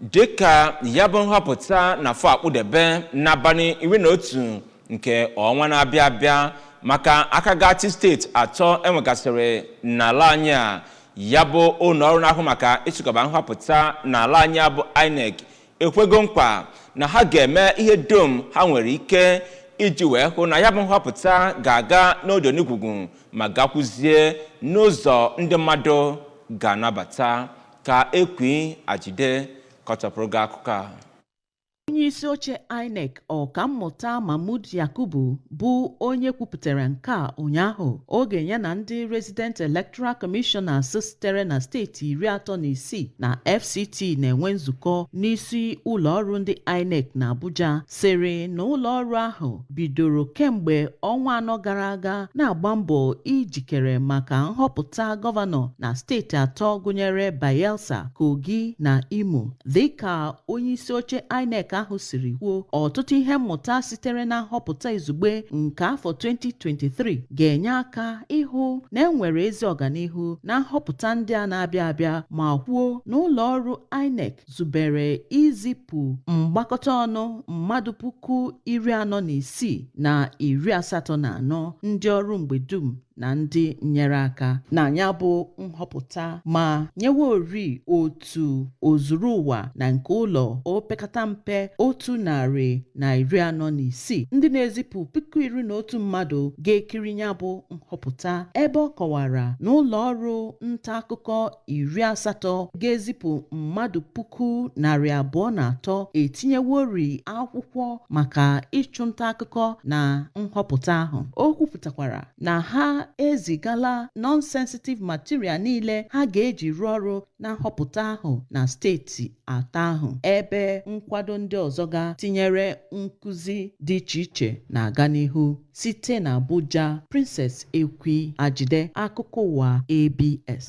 Dịka ya bụ nhọpụta na afọ akpụdebe n'abalị 11 nke ọnwa na-abịa abịa maka akagati steeti atọ enwegasịrị n'ala anyị a, ya bụ ụlọ ọrụ na-ahụ maka ịchịkọba nhọpụta n'ala anyị bụ INEC ekwego nkwa na ha ga-eme ihe dum ha nwere ike iji wee hụ na ya bụ nhọpụta ga-aga n'odo n'igwugwu ma gakwuzie n'ụzọ ndị mmadụ ga-anabata. Ka Ekwi Ajide kọchapụrụ gị akụkọ a. Onye isi oche INEC Ọkammụta Mahmood Yakubu bụ onye kwupụtara nke a ụnyaahụ oge ya na ndị Resident Electoral Commissioners sitere na steeti 36 na FCT na-enwe nzukọ n'isi ụlọọrụ ndị INEC na Abuja sịrị na ụlọọrụ ahụ bidoro kemgbe ọnwa anọ gara aga na-agba mbọ ijikere maka nhọpụta gọvanọ na steeti atọ gụnyere Bayelsa, Kogi na Imo. Dịka onye isi oche INEC ahụ siri kwuo, ọtụtụ ihe mmụta sitere na nhọpụta izugbe nke afọ 2023 ga-enye aka ịhụ na enwere ezi ọganihu na nhọpụta ndị a na-abịa abịa, ma kwuo na ụlọọrụ INEC zubere izipụ mgbakọta ọnụ mmadụ 46,000 na 84 ndị ọrụ mgbe dum na ndị nyere aka na ya bụ nhọpụta, ma nyeworị otu ozuru ụwa na nke ụlọ opekata mpe 146 ndị na-ezipụ 11,000 mmadụ ga-ekiri ya bụ nhọpụta, ebe ọ kọwara na ụlọ ọrụ nta akụkọ 80 ga-ezipụ mmadụ 203 etinyeworị akwụkwọ maka ịchụ nta akụkọ na nhọpụta ahụ. O kwupụtakwara na ha ezigala non-sensitive material niile ha ga-eji rụọ ọrụ na nhọpụta ahụ na steeti atọ ahụ, ebe nkwado ndị ọzọ tinyere nkụzi dị iche iche na-aga n'ihu. Site na Abuja, Princess Ekwi Ajide, akụkọ ụwa ABS.